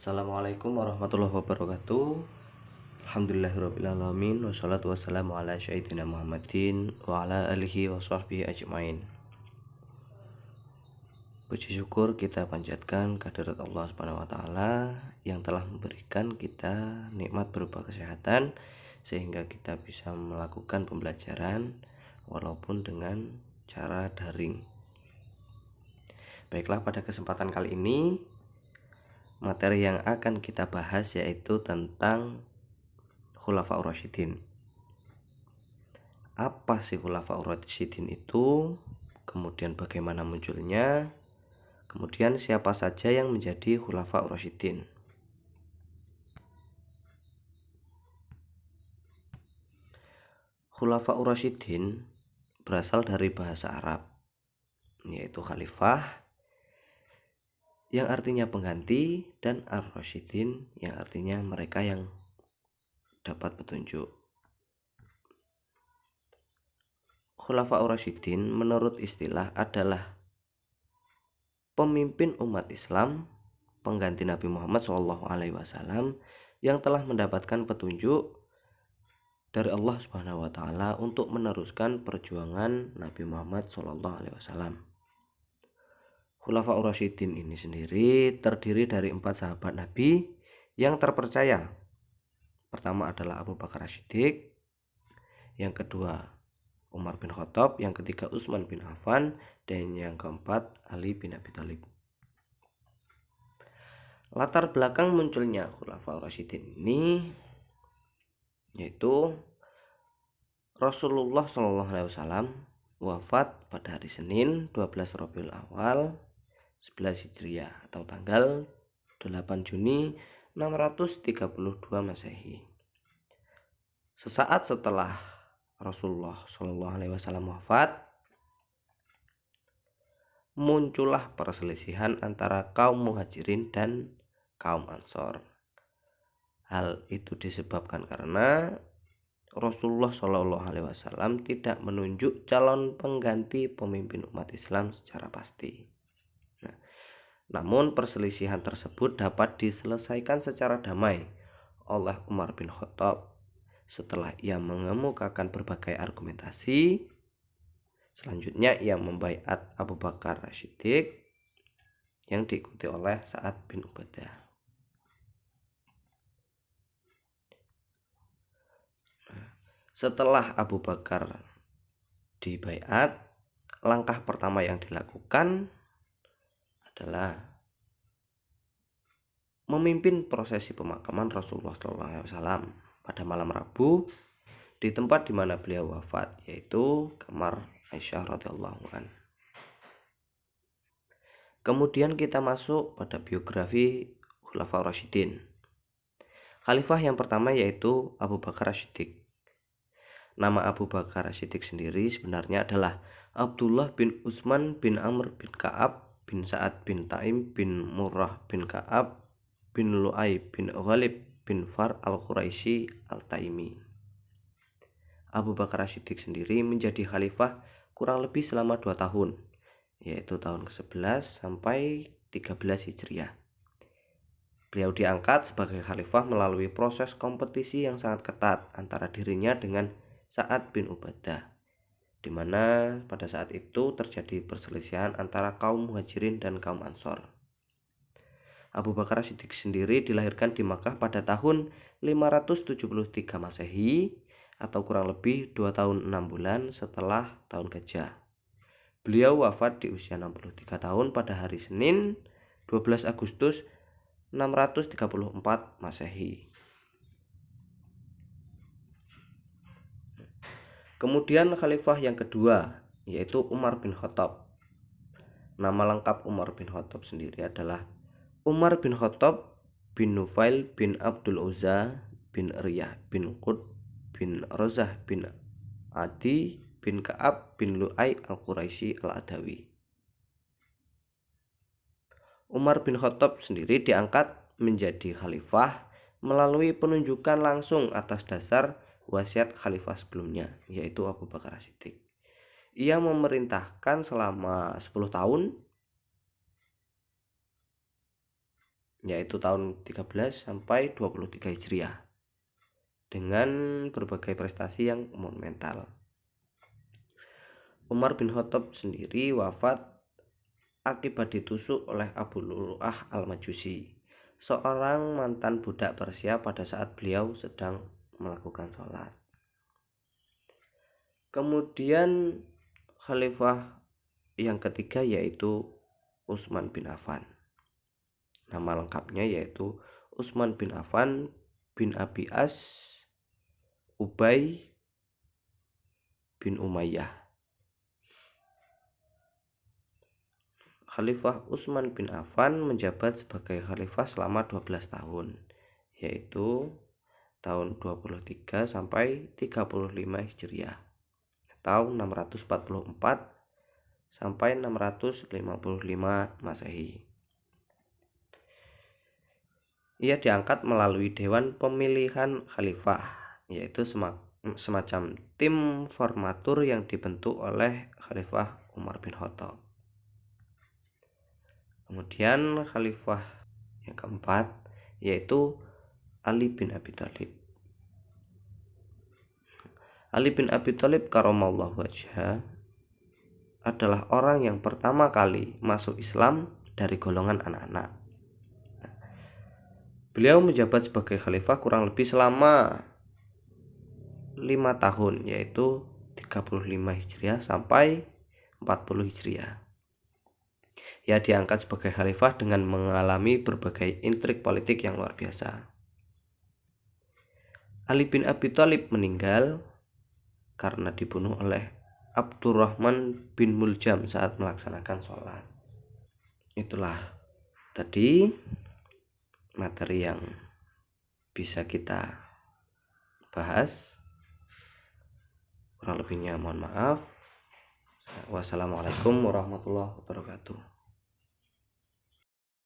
Assalamualaikum warahmatullahi wabarakatuh. Alhamdulillahirrabbilalamin. Wassalatu wassalamu ala sayyidina Muhammadin wa ala alihi wa sahbihi ajmain. Puji syukur kita panjatkan kehadirat Allah Subhanahu wa taala yang telah memberikan kita nikmat berupa kesehatan sehingga kita bisa melakukan pembelajaran walaupun dengan cara daring. Baiklah, pada kesempatan kali ini materi yang akan kita bahas yaitu tentang Khulafaur Rasyidin. Apa sih Khulafaur Rasyidin itu? Kemudian bagaimana munculnya? Kemudian siapa saja yang menjadi Khulafaur Rasyidin? Khulafaur Rasyidin berasal dari bahasa Arab, yaitu khalifah yang artinya pengganti dan ar-rasyidin yang artinya mereka yang dapat petunjuk. Khulafaur Rasyidin menurut istilah adalah pemimpin umat Islam, pengganti Nabi Muhammad SAW yang telah mendapatkan petunjuk dari Allah Subhanahu wa taala untuk meneruskan perjuangan Nabi Muhammad SAW. Khulafaur Rasyidin ini sendiri terdiri dari 4 sahabat Nabi yang terpercaya. Pertama adalah Abu Bakar As-Siddiq, yang kedua Umar bin Khattab, yang ketiga Utsman bin Affan, dan yang keempat Ali bin Abi Thalib. Latar belakang munculnya Khulafaur Rasyidin ini yaitu Rasulullah SAW wafat pada hari Senin 12 Rabiul Awal 11 Hijriah atau tanggal 8 Juni 632 Masehi. Sesaat setelah Rasulullah SAW wafat, muncullah perselisihan antara kaum Muhajirin dan kaum Ansor. Hal itu disebabkan karena Rasulullah SAW tidak menunjuk calon pengganti pemimpin umat Islam secara pasti. Namun perselisihan tersebut dapat diselesaikan secara damai oleh Umar bin Khattab setelah ia mengemukakan berbagai argumentasi. Selanjutnya ia membaiat Abu Bakar As-Siddiq yang diikuti oleh Sa'ad bin Ubadah. Setelah Abu Bakar dibaiat, langkah pertama yang dilakukan adalah memimpin prosesi pemakaman Rasulullah SAW pada malam Rabu di tempat di mana beliau wafat, yaitu kamar Aisyah radhiyallahu anha. Kemudian kita masuk pada biografi Khulafaur Rasyidin. Khalifah yang pertama yaitu Abu Bakar As-Siddiq. Nama Abu Bakar As-Siddiq sendiri sebenarnya adalah Abdullah bin Utsman bin Amr bin Ka'ab bin Sa'ad bin Taim bin Murrah bin Ka'ab bin Lu'ay bin Ghalib bin Far al-Quraisy al-Taimi. Abu Bakar As-Siddiq sendiri menjadi khalifah kurang lebih selama 2 tahun, yaitu tahun ke-11 sampai 13 Hijriah. Beliau diangkat sebagai khalifah melalui proses kompetisi yang sangat ketat antara dirinya dengan Sa'ad bin Ubadah, di mana pada saat itu terjadi perselisihan antara kaum Muhajirin dan kaum Ansor. Abu Bakar As-Siddiq sendiri dilahirkan di Makkah pada tahun 573 Masehi atau kurang lebih 2 tahun 6 bulan setelah tahun Gajah. Beliau wafat di usia 63 tahun pada hari Senin 12 Agustus 634 Masehi. Kemudian khalifah yang kedua yaitu Umar bin Khattab. Nama lengkap Umar bin Khattab sendiri adalah Umar bin Khattab bin Nufail bin Abdul Uzza bin Riyah bin Qud bin Rozah bin Adi bin Ka'ab bin Lu'ay al-Quraisy al-Adawi. Umar bin Khattab sendiri diangkat menjadi khalifah melalui penunjukan langsung atas dasar wasiat khalifah sebelumnya, yaitu Abu Bakar As-Siddiq. Ia memerintahkan selama 10 tahun yaitu tahun 13 sampai 23 Hijriah, dengan berbagai prestasi yang monumental. Umar bin Khattab sendiri wafat akibat ditusuk oleh Abu Lu'lu'ah al-Majusi, seorang mantan budak Persia pada saat beliau sedang melakukan sholat. Kemudian khalifah yang ketiga yaitu Utsman bin Affan. Nama lengkapnya yaitu Utsman bin Affan bin Abi As Ubay bin Umayyah. Khalifah Utsman bin Affan menjabat sebagai khalifah selama 12 tahun, yaitu tahun 23 sampai 35 Hijriah atau 644 sampai 655 Masehi. Ia diangkat melalui Dewan Pemilihan Khalifah, yaitu semacam tim formatur yang dibentuk oleh Khalifah Umar bin Khattab. Kemudian khalifah yang keempat yaitu Ali bin Abi Thalib. Ali bin Abi Thalib karramallahu wajhah adalah orang yang pertama kali masuk Islam dari golongan anak-anak. Beliau menjabat sebagai khalifah kurang lebih selama 5 tahun, yaitu 35 Hijriah sampai 40 Hijriah. Ia diangkat sebagai khalifah dengan mengalami berbagai intrik politik yang luar biasa. Ali bin Abi Thalib meninggal karena dibunuh oleh Abdurrahman bin Muljam saat melaksanakan sholat. Itulah tadi materi yang bisa kita bahas. Kurang lebihnya mohon maaf. Wassalamualaikum warahmatullahi wabarakatuh.